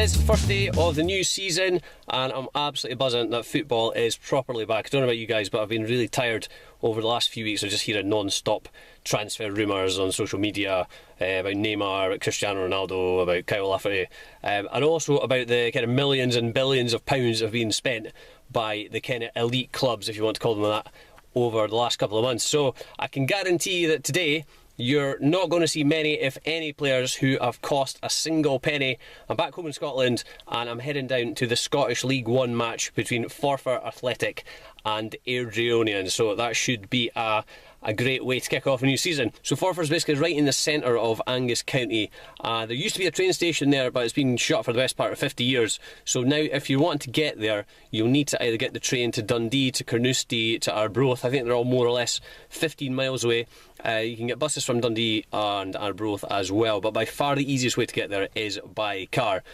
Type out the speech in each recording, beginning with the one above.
is the first day of the new season and I'm absolutely buzzing that football is properly back. I don't know about you guys, but I've been really tired over the last few weeks of just hearing non-stop transfer rumours on social media about Neymar, about Cristiano Ronaldo, about Kyle Lafferty, and also about the kind of millions and billions of pounds that have been spent by the kind of elite clubs, if you want to call them that, over the last couple of months. So I can guarantee that today you're not going to see many, if any, players who have cost a single penny. I'm back home in Scotland and I'm heading down to the Scottish League One match between Forfar Athletic and Airdrieonians. So that should be a great way to kick off a new season. So Forfar's basically right in the centre of Angus County. There used to be a train station there, but it's been shut for the best part of 50 years. So now if you want to get there, you'll need to either get the train to Dundee, to Carnoustie, to Arbroath. I think they're all more or less 15 miles away. You can get buses from Dundee and Arbroath as well, but by far the easiest way to get there is by car.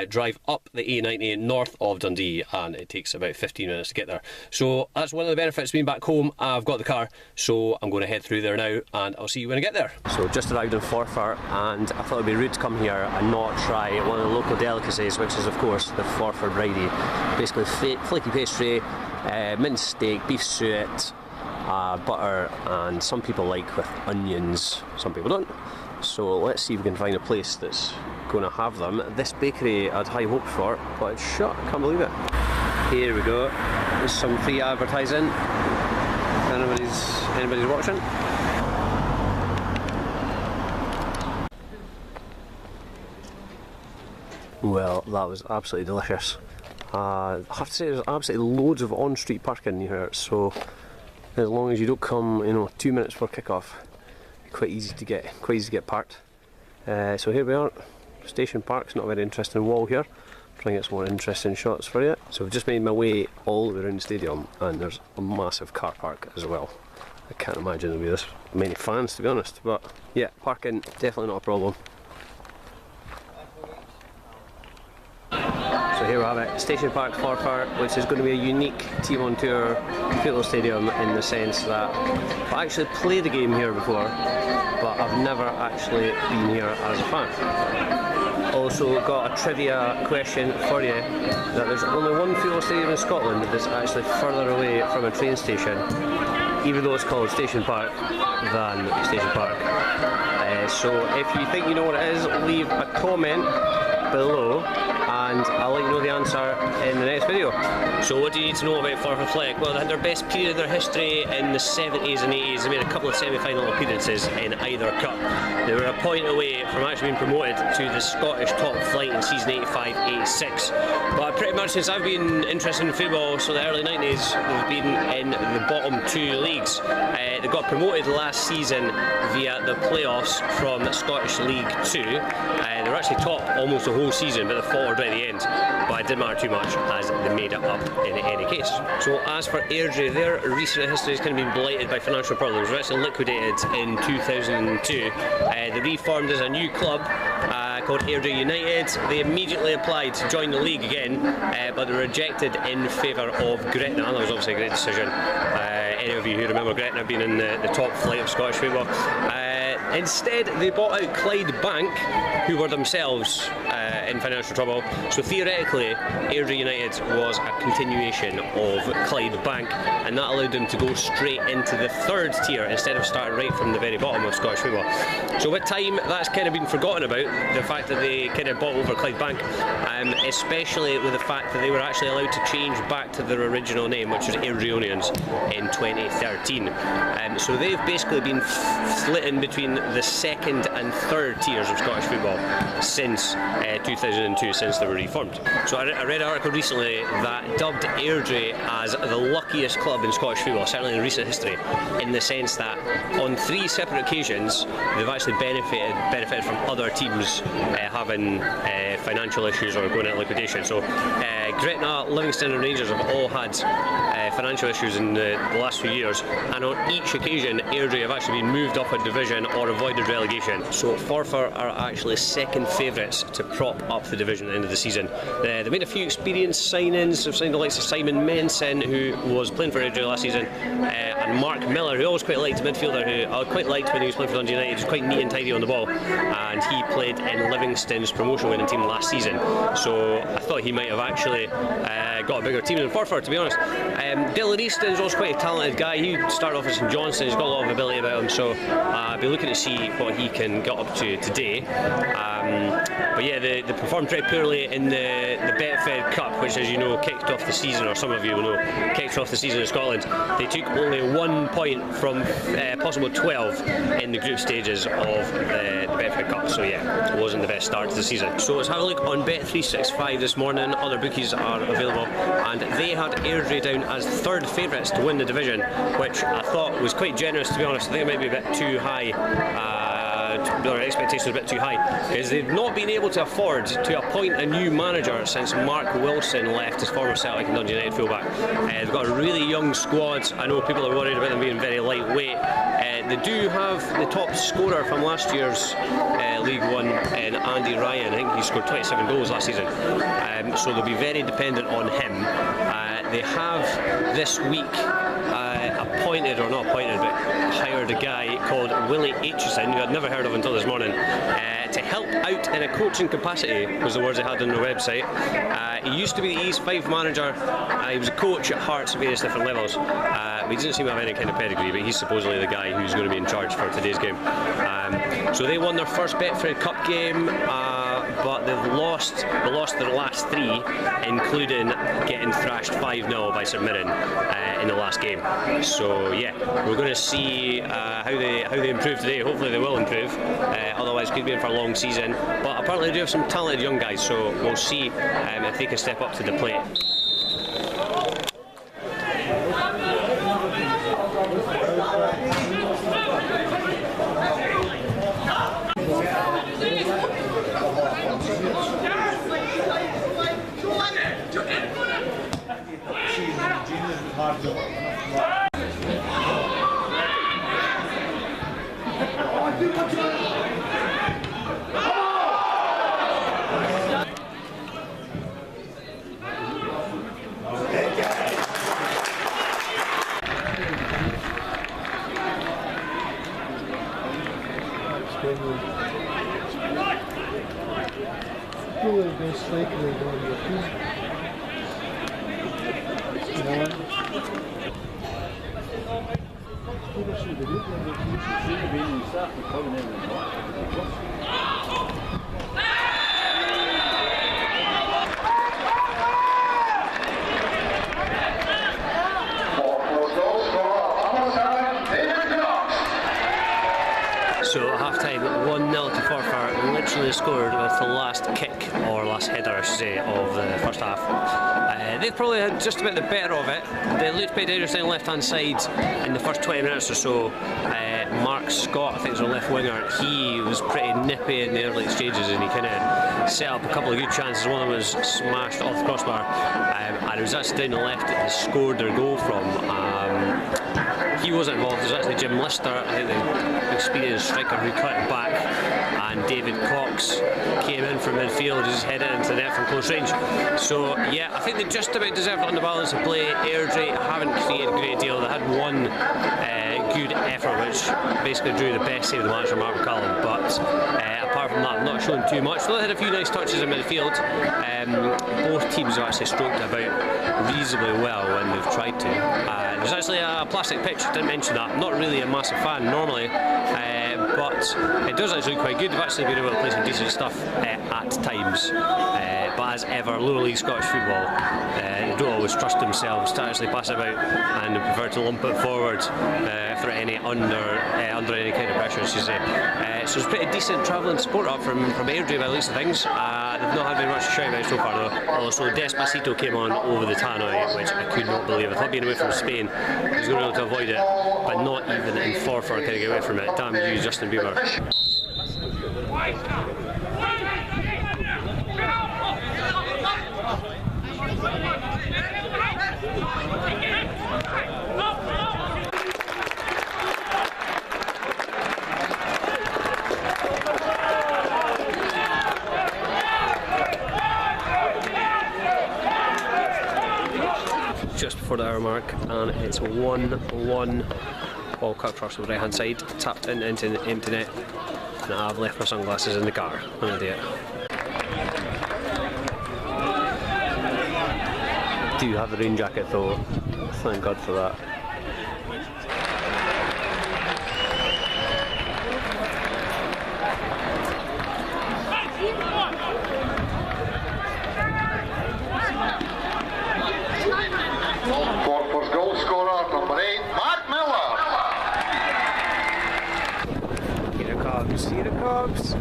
Drive up the A90 north of Dundee and it takes about 15 minutes to get there. So that's one of the benefits of being back home. I've got the car, so I'm going to head through there now and I'll see you when I get there. So just arrived in Forfar and I thought it would be rude to come here and not try one of the local delicacies, which is of course the Forfar Bridie. Basically flaky pastry, minced steak, beef suet, butter, and some people like with onions, some people don't. So let's see if we can find a place that's going to have them. This bakery I had high hopes for, but it's shut. I can't believe it. Here we go. There's some free advertising. Anybody's watching. Well, that was absolutely delicious. I have to say there's absolutely loads of on-street parking here, so as long as you don't come, 2 minutes before kick-off, it's quite easy to get parked. So here we are, Station Park's not a very interesting wall here. Trying to get some more interesting shots for you. So I've just made my way all the way around the stadium and there's a massive car park as well. I can't imagine there'll be this many fans, to be honest, but yeah, parking definitely not a problem. So here we have it, Station Park Forfar, which is going to be a unique team on tour football stadium in the sense that I've actually played the game here before, but I've never actually been here as a fan. Also got a trivia question for you, that there's only one football stadium in Scotland that's actually further away from a train station, even though it's called Station Park, than Station Park. So if you think you know what it is, leave a comment below and I'll let you know the answer in the next video. So what do you need to know about Forfar Athletic? Well, they had their best period of their history in the 70s and 80s. They made a couple of semi-final appearances in either cup. They were a point away from actually being promoted to the Scottish top flight in season 85-86. But pretty much since I've been interested in football, so the early 90s, they've been in the bottom two leagues. They got promoted last season via the playoffs from Scottish League 2. They were actually top almost the whole season, but they faltered right at the end. But it didn't matter too much as they made it up in any case. So as for Airdrie, their recent history has kind of been blighted by financial problems. They were actually liquidated in 2002. They reformed as a new club called Airdrieonians. They immediately applied to join the league again, but they were rejected in favour of Gretna. That was obviously a great decision. Any of you who remember Gretna being in the top flight of Scottish football. Instead, they bought out Clyde Bank, who were themselves in financial trouble. So theoretically, Airdrieonians was a continuation of Clyde Bank, and that allowed them to go straight into the third tier instead of starting right from the very bottom of Scottish football. So with time, that's kind of been forgotten about, the fact that they kind of bought over Clyde Bank, especially with the fact that they were actually allowed to change back to their original name, which was Airdrieonians, in 2013. So they've basically been flitting between the second and third tiers of Scottish football since 2002, since they were reformed. So I read an article recently that dubbed Airdrie as the luckiest club in Scottish football, certainly in recent history, in the sense that on 3 separate occasions they've actually benefited from other teams having financial issues or going into liquidation. So Gretna, Livingston and Rangers have all had financial issues in the last few years, and on each occasion Airdrie have actually been moved up a division or avoided relegation. So Forfar are actually second favourites to prop up the division at the end of the season. They made a few experienced signings. They've signed the likes of Simon Mensen, who was playing for Airdrie last season, and Mark Miller, who I always quite liked, a midfielder who I quite liked when he was playing for Dundee United. He was quite neat and tidy on the ball, and he played in Livingston's promotion winning team last season. So I thought he might have actually got a bigger team than Forfar, to be honest. Dylan Easton's also quite a talented guy. He started off as St Johnstone. He's got a lot of ability about him, so I'll be looking to see what he can get up to today. But yeah, they performed very poorly in the Betfred Cup, which, as you know, kicked off the season, or some of you will know, kicked off the season in Scotland. They took only 1 point from possible 12 in the group stages of the Betfred Cup, so yeah, it wasn't the best start to the season. So let's have a look on Bet365 this morning. Other bookies are available, and they had Airdrie down as third favourites to win the division, which I thought was quite generous, to be honest. I think it might be a bit too high. Their expectations are a bit too high, because they've not been able to afford to appoint a new manager since Mark Wilson left as former Celtic and Dundee United fullback. They've got a really young squad. I know people are worried about them being very lightweight. They do have the top scorer from last year's League One, Andy Ryan. I think he scored 27 goals last season, so they'll be very dependent on him. They have this week appointed, or not appointed, but hired a guy called Willie Aitchison, who I'd never heard of until this morning, to help out in a coaching capacity, was the words they had on their website. He used to be the East 5 manager. He was a coach at Hearts at various different levels. He doesn't seem to have any kind of pedigree, but he's supposedly the guy who's going to be in charge for today's game. So they won their first Betfred Cup game, but they've lost their last 3, including getting thrashed 5-0 by St Mirren in the last game. So yeah, we're going to see how they improve today. Hopefully they will improve, otherwise it could be in for a long season. But apparently they do have some talented young guys, so we'll see if they can step up to the plate. So at half-time, 1-0 to Forfar, literally scored with the last kick, or last header I should say, of the first half. They've probably had just about the better of it. They looked pretty dangerous on the left-hand side in the first 20 minutes or so. Mark Scott, I think was a left winger, he was pretty nippy in the early stages, and he kind of set up a couple of good chances. One of them was smashed off the crossbar, and it was actually down the left that they scored their goal from. He wasn't involved. It was actually Jim Lister, I think the experienced striker, who cut it back, and David Cox came in from midfield, just headed into the net from close range. So yeah, I think they just about deserved it on the balance of play. Airdrie haven't created a great deal. They had one good effort, which basically drew the best save of the match from Mark McCallum, but apart from that, not showing too much. They had a few nice touches in midfield. Both teams have actually stroked about reasonably well when they've tried to. There's actually a plastic pitch, didn't mention that. I'm not really a massive fan normally, but it does actually look quite good. They've actually been able to play some decent stuff at times. But as ever, lower league Scottish football, they don't always trust themselves to actually pass it about, and they prefer to lump it forward if they're under any kind of pressure, I should say. So it's pretty decent travelling support up from Airdrie by the least of things. They've not had very much to shout about so far though. Also, Despacito came on over the tannoy, which I could not believe. I thought being away from Spain, he was going to be able to avoid it, but not even in Forfar can get away from it. Damn you, Justin Bieber. for the hour mark, and it's 1-1. Ball cut across the right hand side, tapped into the empty net, and I've left my sunglasses in the car. I'm an idiot. I do have the rain jacket though, thank God for that. Forfar's goal scorer, number 8, Mark Miller. Here it comes, here it comes.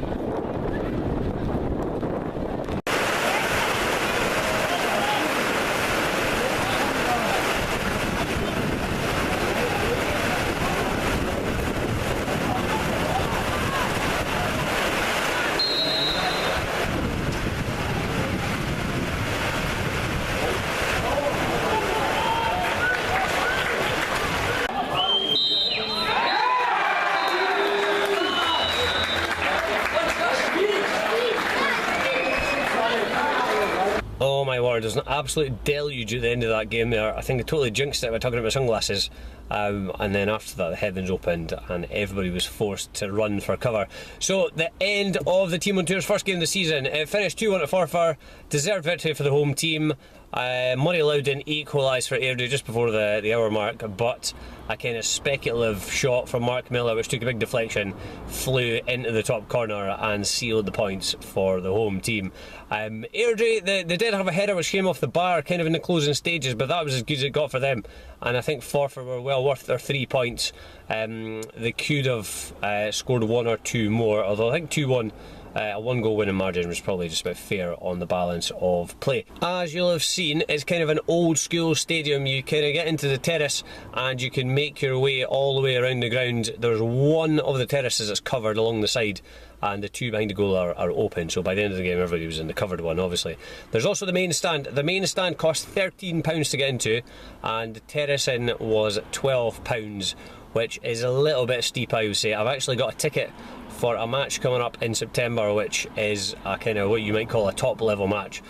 Oh my word, there's an absolute deluge at the end of that game there. I think I totally jinxed it by talking about my sunglasses. And then after that the heavens opened and everybody was forced to run for cover. So the end of the Team on Tour's first game of the season. It finished 2-1 at Forfar. Deserved victory for the home team. Murray Loudon equalised for Airdrie just before the hour mark, but a kind of speculative shot from Mark Miller, which took a big deflection, flew into the top corner and sealed the points for the home team. Airdrie, they did have a header which came off the bar kind of in the closing stages, but that was as good as it got for them, and I think Forfar were well worth their 3 points. They could have scored 1 or 2 more, although I think 2-1, a 1-goal winning margin was probably just about fair on the balance of play. As you'll have seen, it's kind of an old school stadium. You kind of get into the terrace and you can make your way all the way around the ground. There's one of the terraces that's covered along the side, and the 2 behind the goal are open, so by the end of the game everybody was in the covered one, obviously. There's also the main stand. The main stand cost £13 to get into, and the terracing was £12, which is a little bit steep, I would say. I've actually got a ticket for a match coming up in September, which is a kind of what you might call a top level match,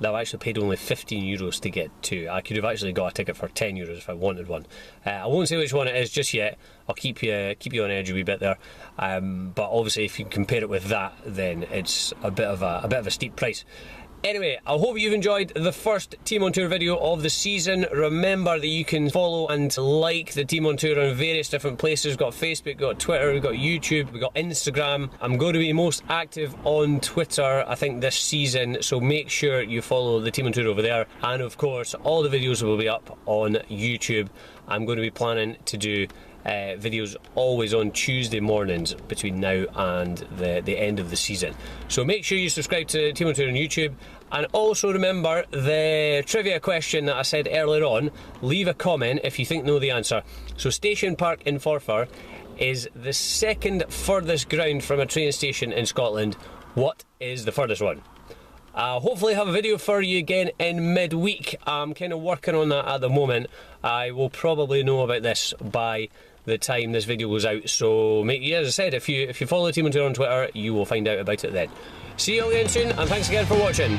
that I've actually paid only €15 to get to. I could have actually got a ticket for €10 if I wanted one. I won't say which one it is just yet. I'll keep you on edge a wee bit there. But obviously, if you compare it with that, then it's a bit of a steep price. Anyway, I hope you've enjoyed the first Team on Tour video of the season. Remember that you can follow and like the Team on Tour on various different places. We've got Facebook, we've got Twitter, we've got YouTube, we've got Instagram. I'm going to be most active on Twitter, I think, this season, so make sure you follow the Team on Tour over there. And of course, all the videos will be up on YouTube. I'm going to be planning to do videos always on Tuesday mornings between now and the end of the season. So make sure you subscribe to Team on Tour on YouTube, and also remember the trivia question that I said earlier on. Leave a comment if you think know the answer. So Station Park in Forfar is the second furthest ground from a train station in Scotland. What is the furthest one? Hopefully have a video for you again in midweek. I'm kind of working on that at the moment. I will probably know about this by the time this video goes out, so as I said, if you follow the Team on Tour on Twitter, you will find out about it then. See you all again soon, and thanks again for watching.